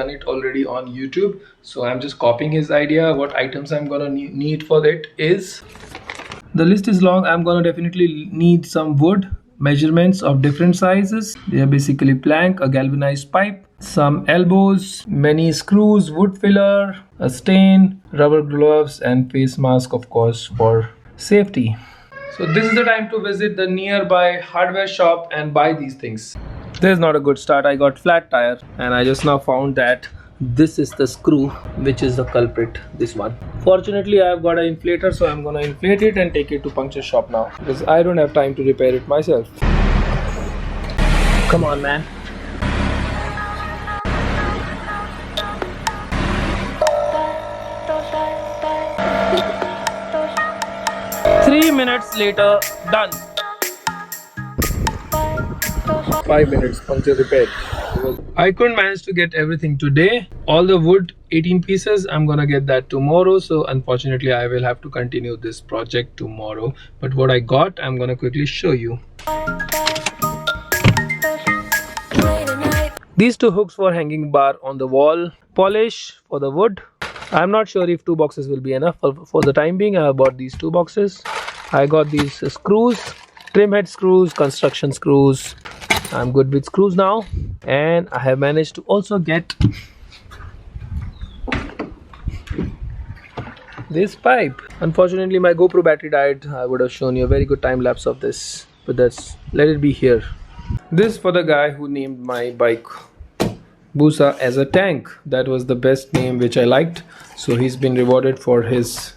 done it already on YouTube, so I'm just copying his idea. What items I'm gonna need for it is, the list is long. I'm gonna definitely need some wood, measurements of different sizes. They are basically plank, a galvanized pipe, some elbows, many screws, wood filler, a stain, rubber gloves, and face mask, of course, for safety. So this is the time to visit the nearby hardware shop and buy these things. This is not a good start. I got flat tire and I just now found that this is the screw which is the culprit, this one. Fortunately, I have got an inflator, so I'm gonna inflate it and take it to puncture shop now because I don't have time to repair it myself. Come on, man. Three minutes later, done. 5 minutes, puncture repaired. I couldn't manage to get everything today. All the wood, 18 pieces, I'm gonna get that tomorrow. So unfortunately, I will have to continue this project tomorrow. But what I got, I'm gonna quickly show you. These two hooks for hanging bar on the wall. Polish for the wood. I'm not sure if 2 boxes will be enough. For the time being, I bought these 2 boxes. I got these screws, trim head screws, construction screws. I'm good with screws now, and I have managed to also get this pipe. Unfortunately, my GoPro battery died. I would have shown you a very good time lapse of this, but let it be here. This for the guy who named my bike Busa as a tank. That was the best name which I liked, so he's been rewarded for his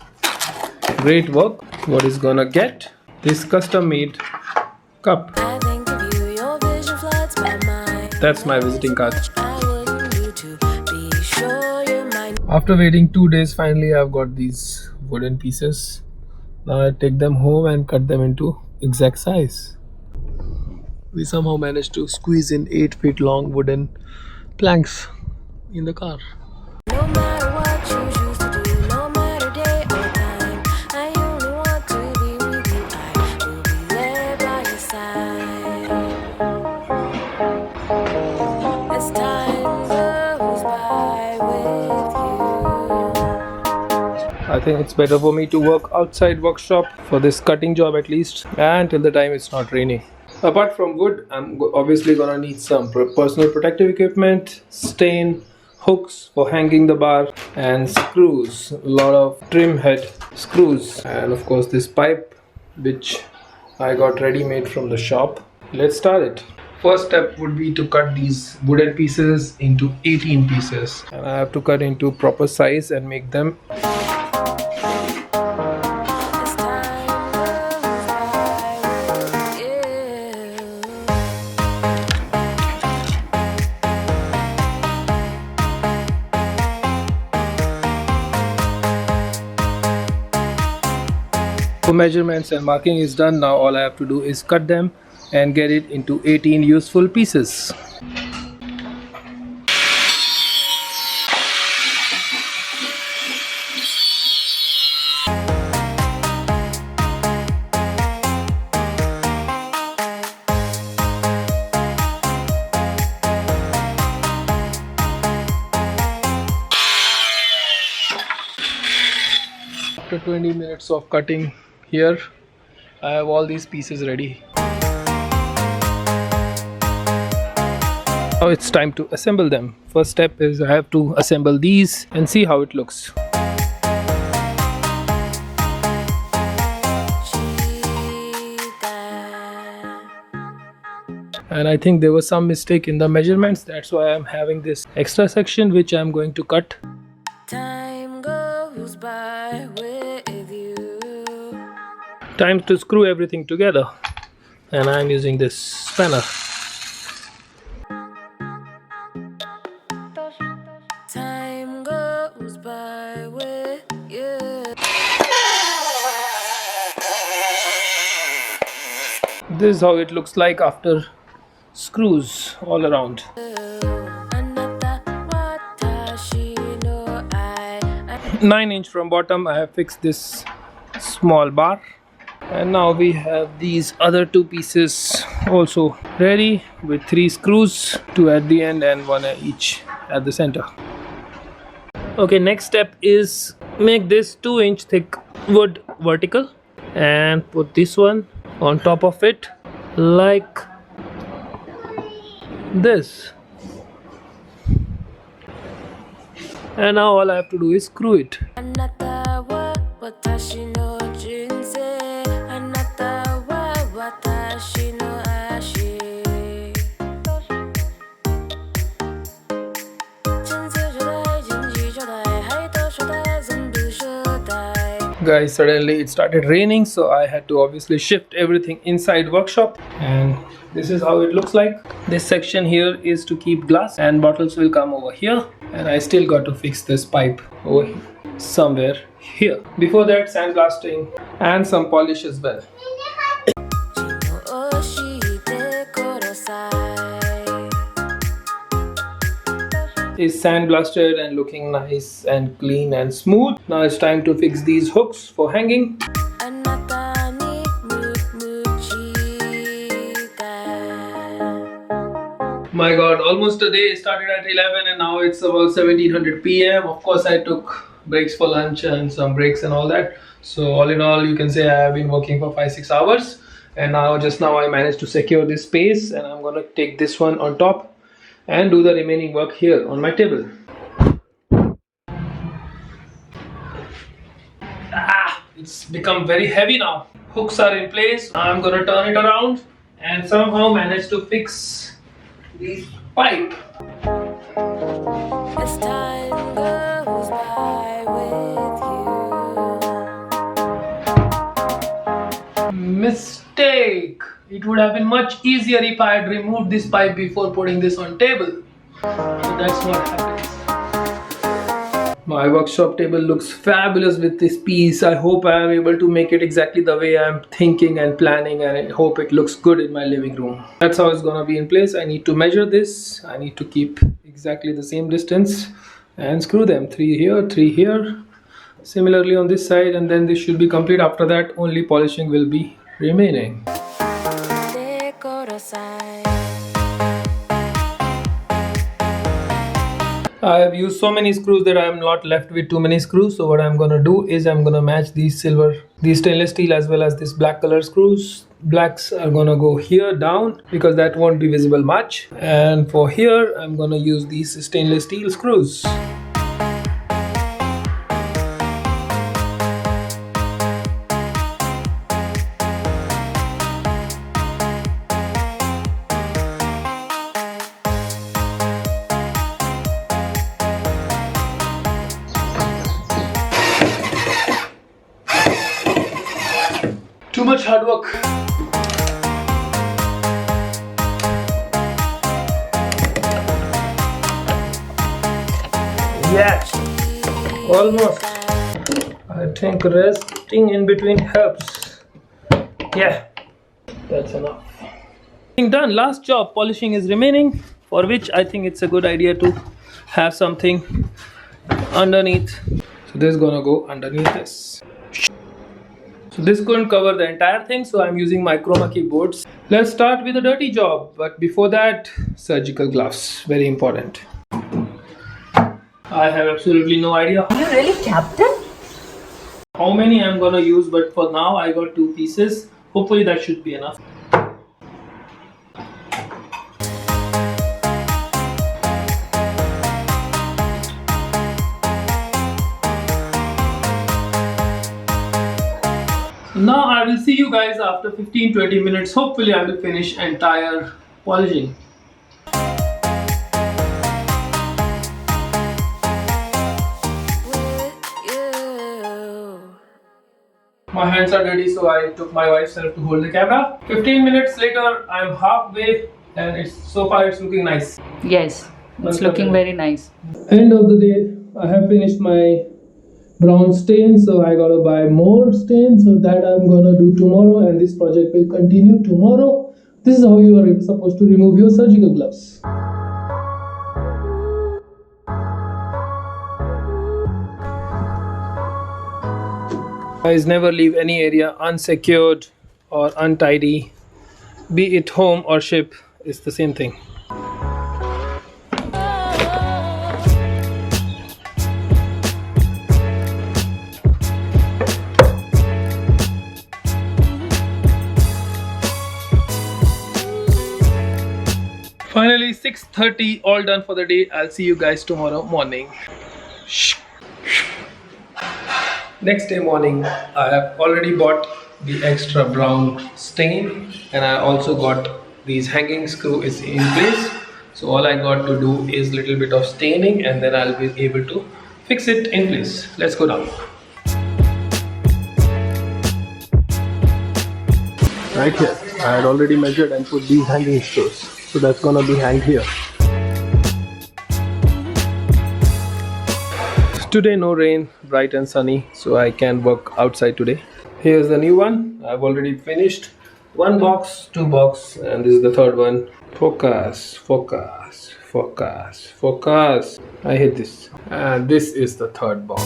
great work. What he's gonna get? This custom made cup. That's my visiting card. After waiting 2 days, finally I've got these wooden pieces. Now I take them home and cut them into exact size. We somehow managed to squeeze in 8 feet long wooden planks in the car. No matter what you choose to do, no matter day or time, I only want to be with you. I will be there by your side. As time goes by with you. I think it's better for me to work outside workshop for this cutting job at least, and till the time it's not raining. Apart from wood, I'm obviously gonna need some personal protective equipment, stain, hooks for hanging the bar, and screws. A lot of trim head screws, and of course this pipe which I got ready made from the shop. Let's start it. First step would be to cut these wooden pieces into 18 pieces, and I have to cut into proper size and make them. Measurements and marking is done. Now all I have to do is cut them and get it into 18 useful pieces. After 20 minutes of cutting, here I have all these pieces ready. Now it's time to assemble them. First step is I have to assemble these and see how it looks. And I think there was some mistake in the measurements. That's why I'm having this extra section which I'm going to cut. Time goes by with you. Time to screw everything together, and I'm using this spanner. Time goes by with you. This is how it looks like after screws all around. 9" from bottom. I have fixed this small bar, and now we have these other 2 pieces also ready with 3 screws, 2 at the end and 1 at each at the center. Okay, next step is make this 2-inch thick wood vertical and put this one on top of it like this. And now all I have to do is screw it. Guys, suddenly it started raining, so I had to obviously shift everything inside workshop, and this is how it looks like. This section here is to keep glass and bottles will come over here, and I still got to fix this pipe over here, somewhere here. Before that, sandblasting and some polish as well. Is sandblasted and looking nice and clean and smooth. Now it's time to fix these hooks for hanging. My god, almost a day. Started at 11 and now it's about 1700 PM. Of course I took breaks for lunch and some breaks and all that. So all in all, you can say I have been working for 5-6 hours, and now just now I managed to secure this space, and I'm gonna take this one on top and do the remaining work here on my table. It's become very heavy now. Hooks are in place. I'm gonna turn it around and somehow manage to fix the pipe. As time goes by with you. Mistake. It would have been much easier if I had removed this pipe before putting this on table. So that's what happens. My workshop table looks fabulous with this piece. I hope I am able to make it exactly the way I am thinking and planning, and I hope it looks good in my living room. That's how it's gonna be in place. I need to measure this. I need to keep exactly the same distance and screw them. 3 here, 3 here. Similarly on this side, and then this should be complete. After that, only polishing will be remaining. I have used so many screws that I am not left with too many screws. So what I'm gonna do is I'm gonna match these stainless steel as well as this black color screws. Blacks are gonna go here down because that won't be visible much. And for here, I'm gonna use these stainless steel screws. Too much hard work. Yes, almost. I think resting in between helps. Yeah, that's enough. Done. Last job, polishing is remaining, for which I think it's a good idea to have something underneath. So this is gonna go underneath this. So this couldn't cover the entire thing, so I'm using my chroma key boards. Let's start with a dirty job, but before that, surgical gloves, very important. I have absolutely no idea. You really tapped it? How many I'm gonna use, but for now I got 2 pieces. Hopefully that should be enough. Now I will see you guys after 15-20 minutes. Hopefully I will finish entire polishing. My hands are dirty, so I took my wife's help to hold the camera. 15 minutes later, I'm halfway, and so far it's looking nice. Yes, it's looking very nice. End of the day, I have finished my brown stain, so I gotta buy more stain, so that I'm gonna do tomorrow, and this project will continue tomorrow. This is how you are supposed to remove your surgical gloves. Guys, never leave any area unsecured or untidy. Be it home or ship, it's the same thing. 6:30, all done for the day. I'll see you guys tomorrow morning. Next day morning, I have already bought the extra brown stain, and I also got these hanging screw is in place. So all I got to do is little bit of staining, and then I'll be able to fix it in place. Let's go down. Right here, I had already measured and put these hanging screws, so that's gonna be hanged here. Today no rain, bright and sunny, so I can work outside today. Here's the new one. I've already finished one box, two box, and this is the third one. Focus, focus, focus, focus. I hit this. And this is the third box.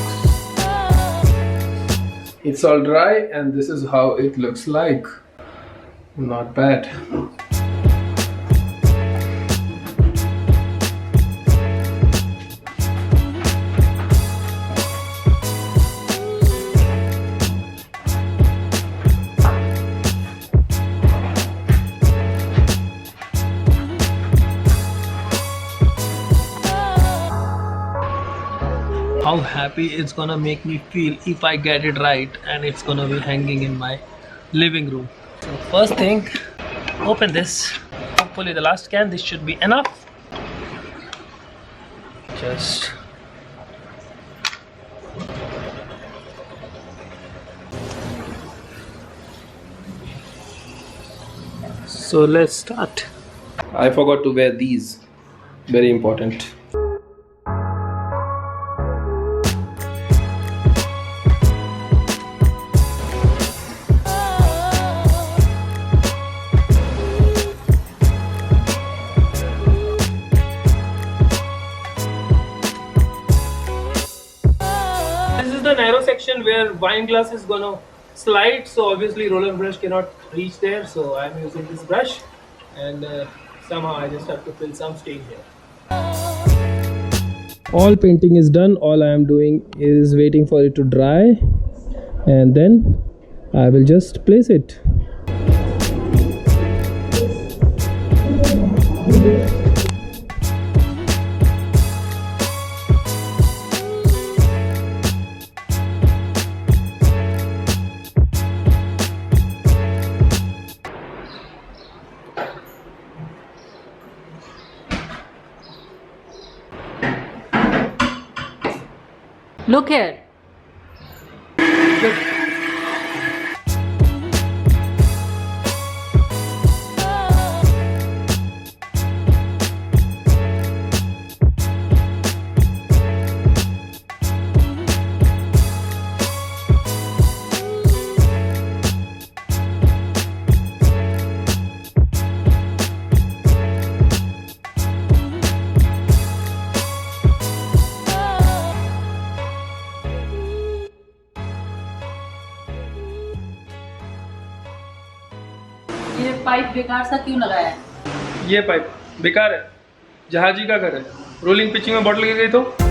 It's all dry, and this is how it looks like. Not bad. How happy it's gonna make me feel if I get it right and it's gonna be hanging in my living room. So first thing, open this. Hopefully the last can, this should be enough. Just so let's start. I forgot to wear these, very important. The narrow section where wine glass is gonna slide, so obviously roller brush cannot reach there, so I'm using this brush, and somehow I just have to fill some stain here. All painting is done. All I am doing is waiting for it to dry, and then I will just place it. Look here. ये pipe बेकार सा क्यों लगाया है? ये pipe बेकार है, जहाजी का घर है, रोलिंग पिचिंग में बॉटल लगी गई तो